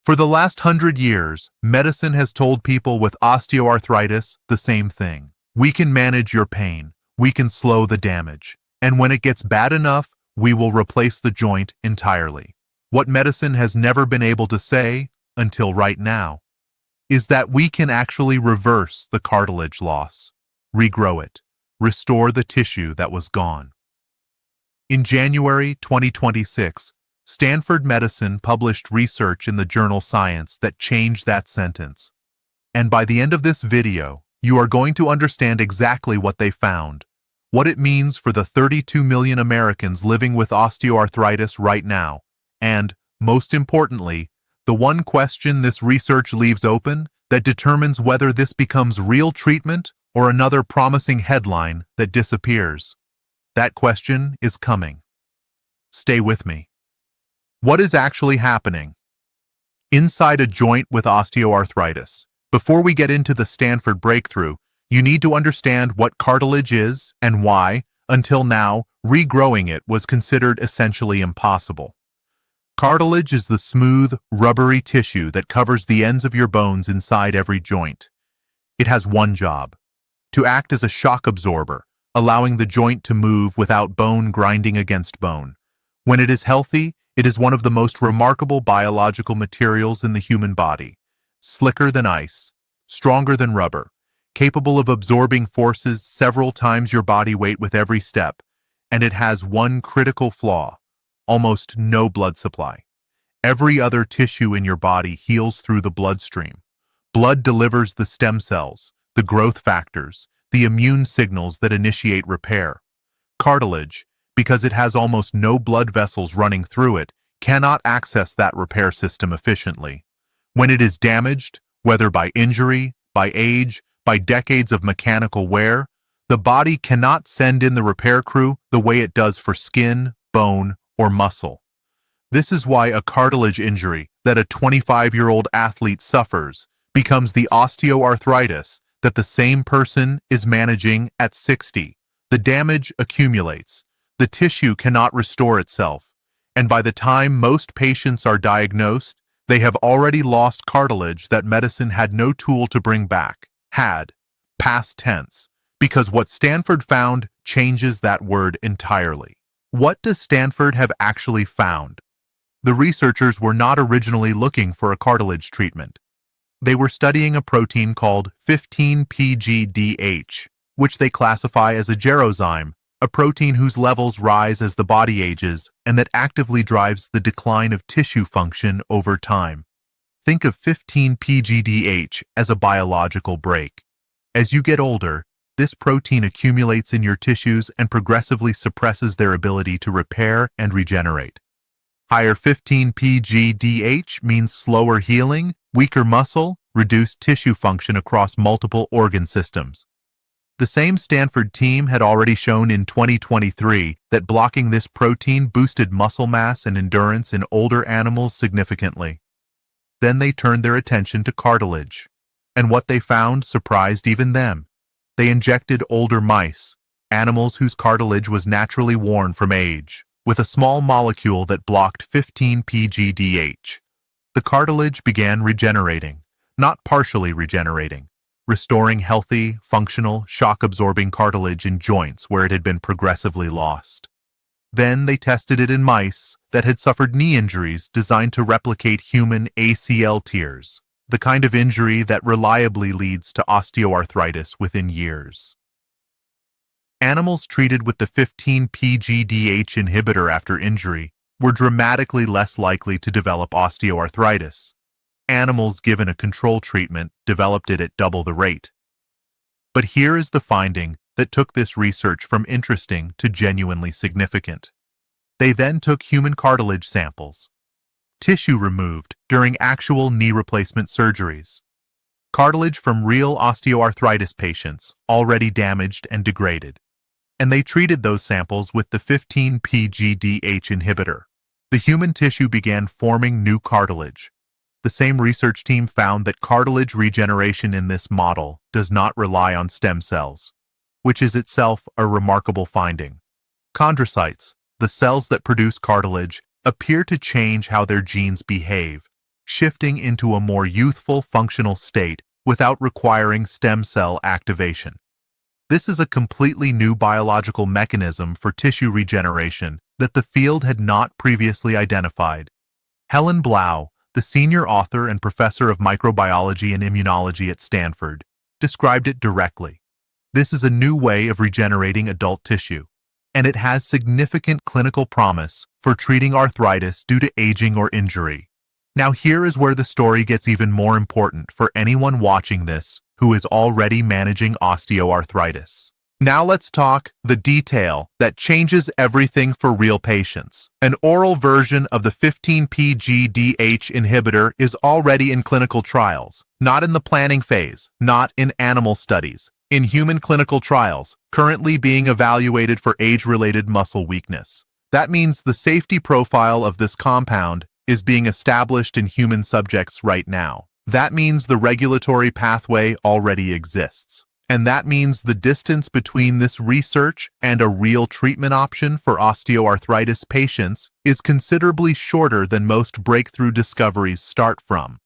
For the last 100 years, medicine has told people with osteoarthritis the same thing. We can manage your pain, we can slow the damage, and when it gets bad enough, we will replace the joint entirely. What medicine has never been able to say, until right now, is that we can actually reverse the cartilage loss, regrow it, restore the tissue that was gone. In January 2026, Stanford Medicine published research in the journal Science that changed that sentence. And by the end of this video, you are going to understand exactly what they found, what it means for the 32 million Americans living with osteoarthritis right now, and, most importantly, the one question this research leaves open that determines whether this becomes real treatment or another promising headline that disappears. That question is coming. Stay with me. What is actually happening inside a joint with osteoarthritis? Before we get into the Stanford breakthrough, you need to understand what cartilage is and why, until now, regrowing it was considered essentially impossible. Cartilage is the smooth, rubbery tissue that covers the ends of your bones inside every joint. It has one job: to act as a shock absorber, allowing the joint to move without bone grinding against bone. When it is healthy, it is one of the most remarkable biological materials in the human body. Slicker than ice, stronger than rubber, capable of absorbing forces several times your body weight with every step, and it has one critical flaw: almost no blood supply. Every other tissue in your body heals through the bloodstream. Blood delivers the stem cells, the growth factors, the immune signals that initiate repair. Cartilage, because it has almost no blood vessels running through it, cannot access that repair system efficiently. When it is damaged, whether by injury, by age, by decades of mechanical wear, the body cannot send in the repair crew the way it does for skin, bone, or muscle. This is why a cartilage injury that a 25-year-old athlete suffers becomes the osteoarthritis that the same person is managing at 60. The damage accumulates. The tissue cannot restore itself, and by the time most patients are diagnosed, they have already lost cartilage that medicine had no tool to bring back. Had, past tense, because what Stanford found changes that word entirely. What does Stanford have actually found? The researchers were not originally looking for a cartilage treatment. They were studying a protein called 15-PGDH, which they classify as a gerozyme, a protein whose levels rise as the body ages and that actively drives the decline of tissue function over time. Think of 15-PGDH as a biological brake. As you get older, this protein accumulates in your tissues and progressively suppresses their ability to repair and regenerate. Higher 15-PGDH means slower healing, weaker muscle, reduced tissue function across multiple organ systems. The same Stanford team had already shown in 2023 that blocking this protein boosted muscle mass and endurance in older animals significantly. Then they turned their attention to cartilage, and what they found surprised even them. They injected older mice, animals whose cartilage was naturally worn from age, with a small molecule that blocked 15-PGDH. The cartilage began regenerating, not partially regenerating, restoring healthy, functional, shock-absorbing cartilage in joints where it had been progressively lost. Then they tested it in mice that had suffered knee injuries designed to replicate human ACL tears, the kind of injury that reliably leads to osteoarthritis within years. Animals treated with the 15-PGDH inhibitor after injury were dramatically less likely to develop osteoarthritis. Animals given a control treatment developed it at double the rate. But here is the finding that took this research from interesting to genuinely significant. They then took human cartilage samples, tissue removed during actual knee replacement surgeries, cartilage from real osteoarthritis patients already damaged and degraded, and they treated those samples with the 15-PGDH inhibitor. The human tissue began forming new cartilage. The same research team found that cartilage regeneration in this model does not rely on stem cells, which is itself a remarkable finding. Chondrocytes, the cells that produce cartilage, appear to change how their genes behave, shifting into a more youthful, functional state without requiring stem cell activation. This is a completely new biological mechanism for tissue regeneration that the field had not previously identified. Helen Blau, the senior author and professor of microbiology and immunology at Stanford, described it directly. This is a new way of regenerating adult tissue, and it has significant clinical promise for treating arthritis due to aging or injury. Now here is where the story gets even more important for anyone watching this who is already managing osteoarthritis. Now let's talk the detail that changes everything for real patients. An oral version of the 15-PGDH inhibitor is already in clinical trials, not in the planning phase, not in animal studies, in human clinical trials, currently being evaluated for age-related muscle weakness. That means the safety profile of this compound is being established in human subjects right now. That means the regulatory pathway already exists. And that means the distance between this research and a real treatment option for osteoarthritis patients is considerably shorter than most breakthrough discoveries start from.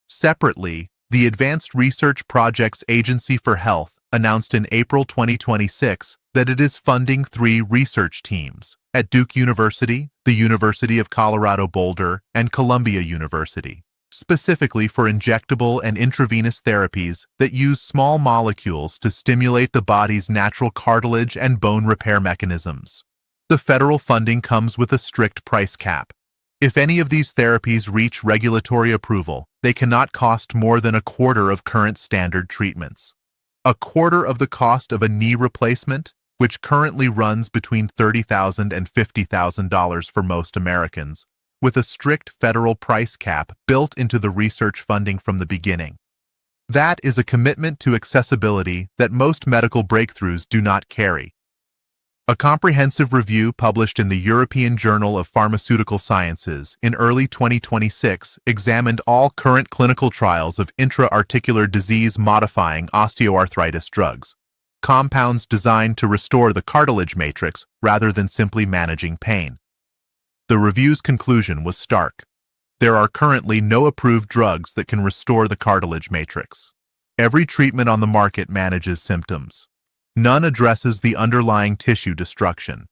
Separately, the Advanced Research Projects Agency for Health announced in April 2026 that it is funding 3 research teams at Duke University, the University of Colorado Boulder, and Columbia University, specifically for injectable and intravenous therapies that use small molecules to stimulate the body's natural cartilage and bone repair mechanisms. The federal funding comes with a strict price cap. If any of these therapies reach regulatory approval, they cannot cost more than a quarter of current standard treatments. A quarter of the cost of a knee replacement, which currently runs between $30,000 and $50,000 for most Americans, with a strict federal price cap built into the research funding from the beginning. That is a commitment to accessibility that most medical breakthroughs do not carry. A comprehensive review published in the European Journal of Pharmaceutical Sciences in early 2026 examined all current clinical trials of intra-articular disease-modifying osteoarthritis drugs, compounds designed to restore the cartilage matrix rather than simply managing pain. The review's conclusion was stark. There are currently no approved drugs that can restore the cartilage matrix. Every treatment on the market manages symptoms. None addresses the underlying tissue destruction.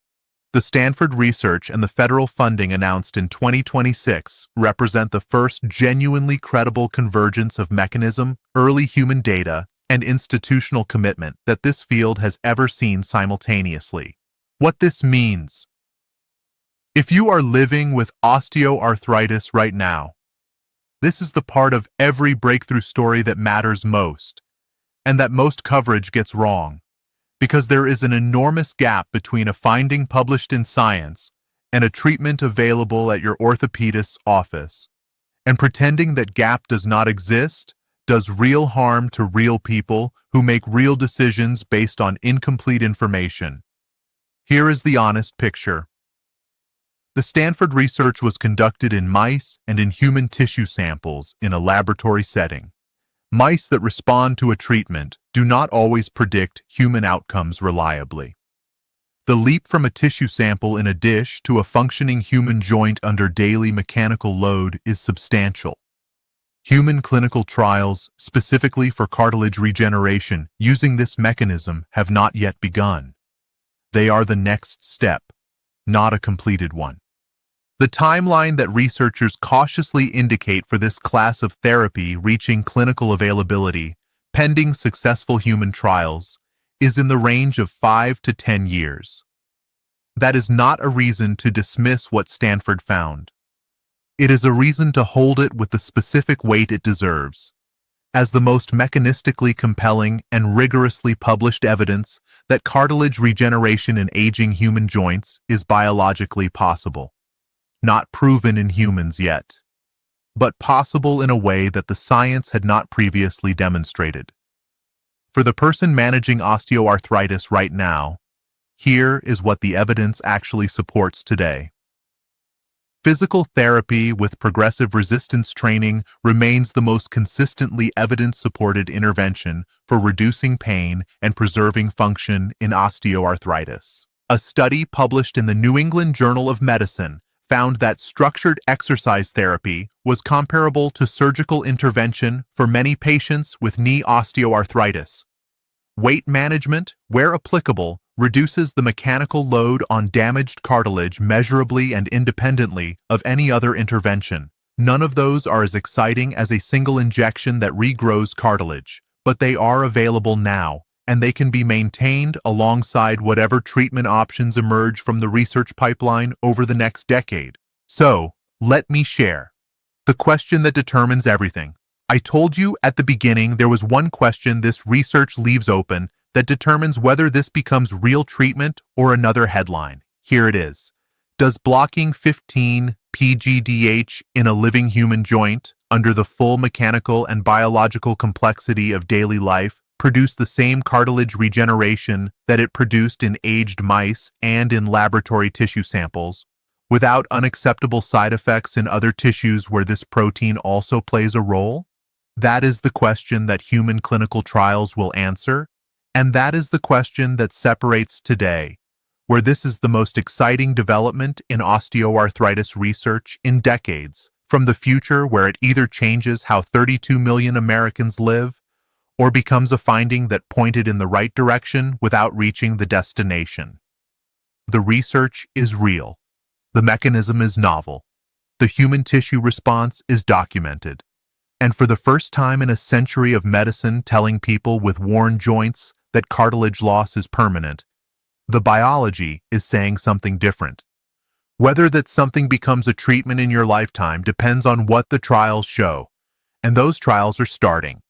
The Stanford research and the federal funding announced in 2026 represent the first genuinely credible convergence of mechanism, early human data, and institutional commitment that this field has ever seen simultaneously. What this means: if you are living with osteoarthritis right now, this is the part of every breakthrough story that matters most, and that most coverage gets wrong, because there is an enormous gap between a finding published in Science and a treatment available at your orthopedist's office. And pretending that gap does not exist does real harm to real people who make real decisions based on incomplete information. Here is the honest picture. The Stanford research was conducted in mice and in human tissue samples in a laboratory setting. Mice that respond to a treatment do not always predict human outcomes reliably. The leap from a tissue sample in a dish to a functioning human joint under daily mechanical load is substantial. Human clinical trials, specifically for cartilage regeneration using this mechanism, have not yet begun. They are the next step, not a completed one. The timeline that researchers cautiously indicate for this class of therapy reaching clinical availability, pending successful human trials, is in the range of 5 to 10 years. That is not a reason to dismiss what Stanford found. It is a reason to hold it with the specific weight it deserves, as the most mechanistically compelling and rigorously published evidence that cartilage regeneration in aging human joints is biologically possible. Not proven in humans yet, but possible in a way that the science had not previously demonstrated. For the person managing osteoarthritis right now, here is what the evidence actually supports today. Physical therapy with progressive resistance training remains the most consistently evidence-supported intervention for reducing pain and preserving function in osteoarthritis. A study published in the New England Journal of Medicine found that structured exercise therapy was comparable to surgical intervention for many patients with knee osteoarthritis. Weight management, where applicable, reduces the mechanical load on damaged cartilage measurably and independently of any other intervention. None of those are as exciting as a single injection that regrows cartilage, but they are available now, and they can be maintained alongside whatever treatment options emerge from the research pipeline over the next decade. So, let me share the question that determines everything. I told you at the beginning there was one question this research leaves open that determines whether this becomes real treatment or another headline. Here it is. Does blocking 15 pGDH in a living human joint, under the full mechanical and biological complexity of daily life, produce the same cartilage regeneration that it produced in aged mice and in laboratory tissue samples, without unacceptable side effects in other tissues where this protein also plays a role? That is the question that human clinical trials will answer, and that is the question that separates today, where this is the most exciting development in osteoarthritis research in decades, from the future where it either changes how 32 million Americans live or becomes a finding that pointed in the right direction without reaching the destination. The research is real. The mechanism is novel. The human tissue response is documented. And for the first time in a century of medicine telling people with worn joints that cartilage loss is permanent, the biology is saying something different. Whether that something becomes a treatment in your lifetime depends on what the trials show, and those trials are starting.